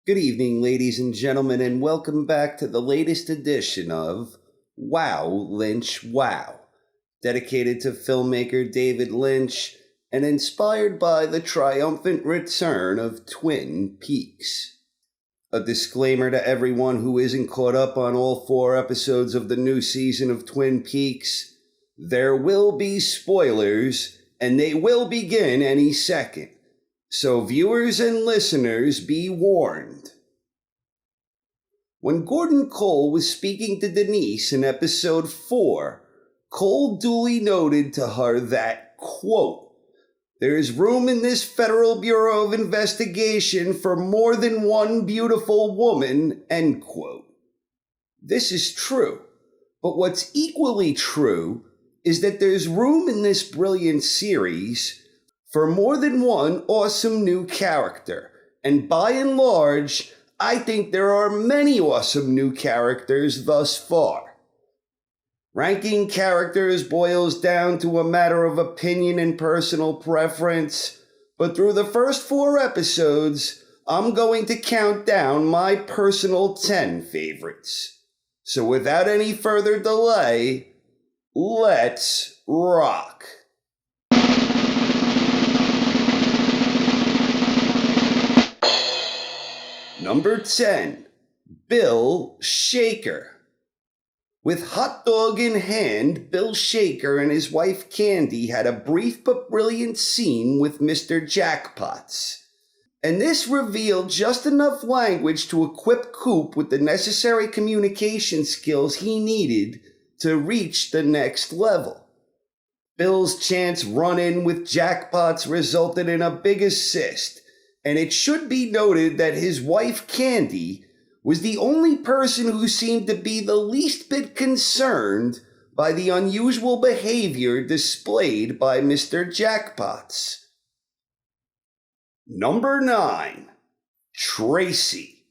Good evening, ladies and gentlemen, and welcome back to the latest edition of Wow, Lynch, Wow, dedicated to filmmaker David Lynch and inspired by the triumphant return of Twin Peaks. A disclaimer to everyone who isn't caught up on all 4 episodes of the new season of Twin Peaks: there will be spoilers, and they will begin any second. So viewers and listeners, be warned. When Gordon Cole was speaking to Denise in episode 4, Cole duly noted to her that, quote, "There is room in this Federal Bureau of Investigation for more than one beautiful woman," end quote. This is true, but what's equally true is that there's room in this brilliant series for more than one awesome new character. And by and large, I think there are many awesome new characters thus far. Ranking characters boils down to a matter of opinion and personal preference, but through the first 4 episodes, I'm going to count down my personal 10 favorites. So without any further delay, let's rock. Number 10, Bill Shaker. With hot dog in hand, Bill Shaker and his wife Candy had a brief but brilliant scene with Mr. Jackpots. And this revealed just enough language to equip Coop with the necessary communication skills he needed to reach the next level. Bill's chance run-in with Jackpots resulted in a big assist, and it should be noted that his wife Candy was the only person who seemed to be the least bit concerned by the unusual behavior displayed by Mr. Jackpots. Number 9, Tracey.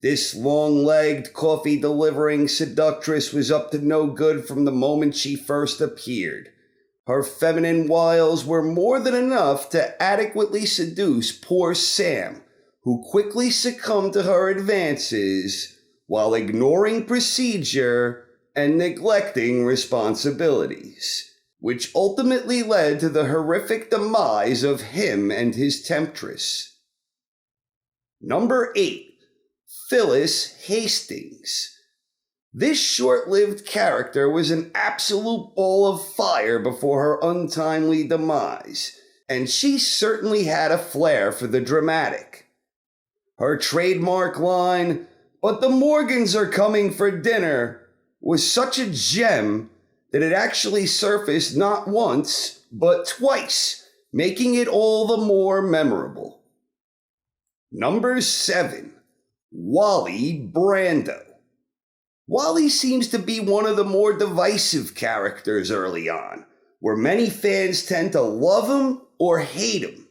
This long-legged, coffee-delivering seductress was up to no good from the moment she first appeared. Her feminine wiles were more than enough to adequately seduce poor Sam, who quickly succumbed to her advances while ignoring procedure and neglecting responsibilities, which ultimately led to the horrific demise of him and his temptress. Number 8, Phyllis Hastings. This short-lived character was an absolute ball of fire before her untimely demise, and she certainly had a flair for the dramatic. Her trademark line, "But the Morgans are coming for dinner," was such a gem that it actually surfaced not once, but twice, making it all the more memorable. Number 7, Wally Brando. Wally seems to be one of the more divisive characters early on, where many fans tend to love him or hate him.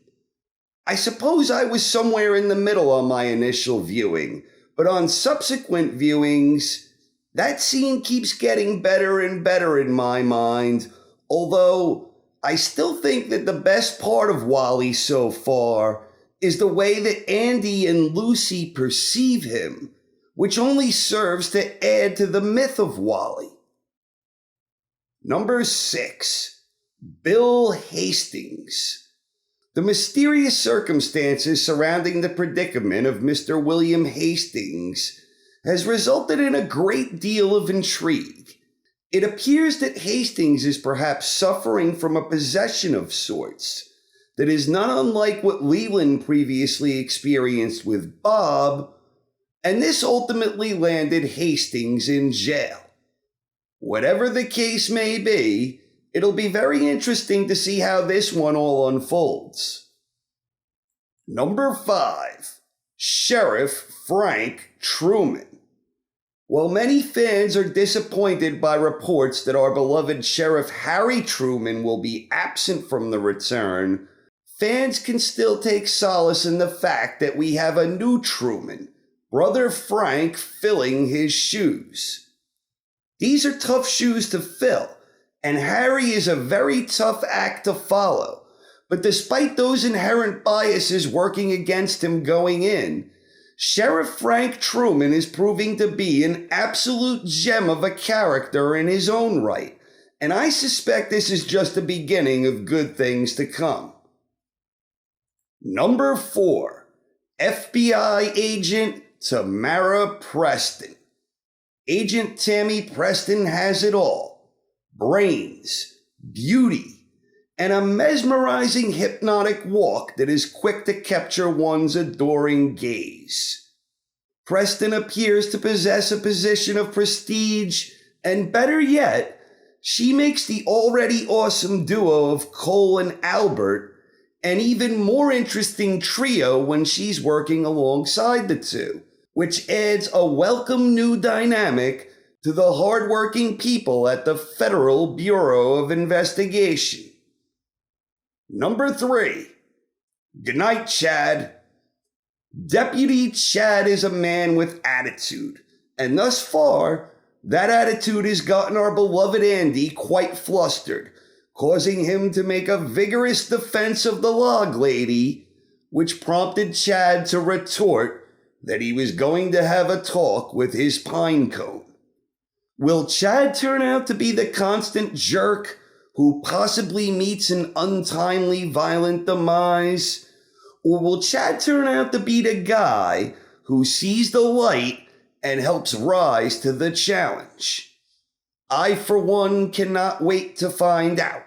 I suppose I was somewhere in the middle on my initial viewing, but on subsequent viewings, that scene keeps getting better and better in my mind, although I still think that the best part of Wally so far is the way that Andy and Lucy perceive him, which only serves to add to the myth of Wally. Number 6, Bill Hastings. The mysterious circumstances surrounding the predicament of Mr. William Hastings has resulted in a great deal of intrigue. It appears that Hastings is perhaps suffering from a possession of sorts that is not unlike what Leland previously experienced with Bob, and this ultimately landed Hastings in jail. Whatever the case may be, it'll be very interesting to see how this one all unfolds. Number 5, Sheriff Frank Truman. While many fans are disappointed by reports that our beloved Sheriff Harry Truman will be absent from the return, fans can still take solace in the fact that we have a new Truman, Brother Frank, filling his shoes. These are tough shoes to fill, and Harry is a very tough act to follow. But despite those inherent biases working against him going in, Sheriff Frank Truman is proving to be an absolute gem of a character in his own right, and I suspect this is just the beginning of good things to come. Number 4, FBI Agent Tamara Preston. Agent Tammy Preston has it all: brains, beauty, and a mesmerizing hypnotic walk that is quick to capture one's adoring gaze. Preston appears to possess a position of prestige, and better yet, she makes the already awesome duo of Cole and Albert an even more interesting trio when she's working alongside the two, which adds a welcome new dynamic to the hardworking people at the Federal Bureau of Investigation. Number 3, Goodnight, Chad. Deputy Chad is a man with attitude, and thus far, that attitude has gotten our beloved Andy quite flustered, causing him to make a vigorous defense of the log lady, which prompted Chad to retort that he was going to have a talk with his pine cone. Will Chad turn out to be the constant jerk who possibly meets an untimely violent demise? Or will Chad turn out to be the guy who sees the light and helps rise to the challenge? I, for one, cannot wait to find out.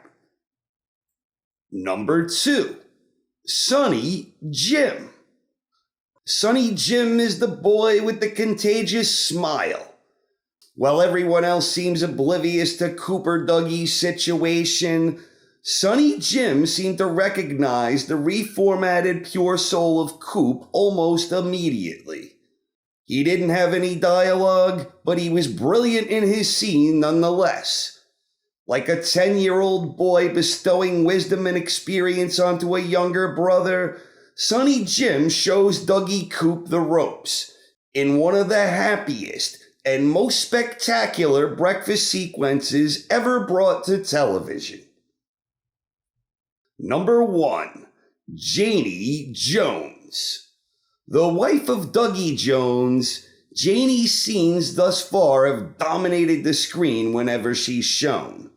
Number 2, Sonny Jim. Sonny Jim is the boy with the contagious smile. While everyone else seems oblivious to Cooper Dougie's situation, Sonny Jim seemed to recognize the reformatted pure soul of Coop almost immediately. He didn't have any dialogue, but he was brilliant in his scene nonetheless. Like a 10-year-old boy bestowing wisdom and experience onto a younger brother, Sonny Jim shows Dougie Coop the ropes in one of the happiest and most spectacular breakfast sequences ever brought to television. Number 1, Zee Jones. The wife of Dougie Jones, Janie's scenes thus far have dominated the screen whenever she's shown.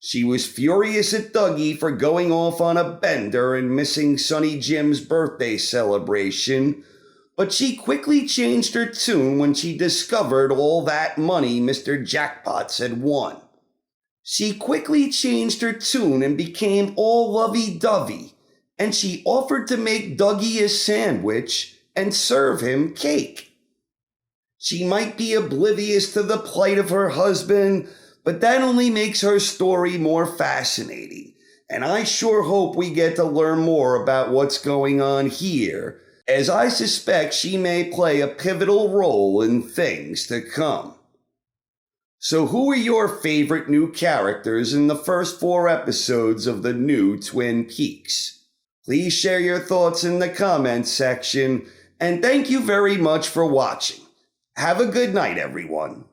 She was furious at Dougie for going off on a bender and missing Sonny Jim's birthday celebration, but she quickly changed her tune when she discovered all that money Mr. Jackpots had won. She quickly changed her tune and became all lovey-dovey, and she offered to make Dougie a sandwich and serve him cake. She might be oblivious to the plight of her husband, but that only makes her story more fascinating, and I sure hope we get to learn more about what's going on here, as I suspect she may play a pivotal role in things to come. So who are your favorite new characters in the first 4 episodes of the new Twin Peaks? Please share your thoughts in the comments section, and thank you very much for watching. Have a good night, everyone.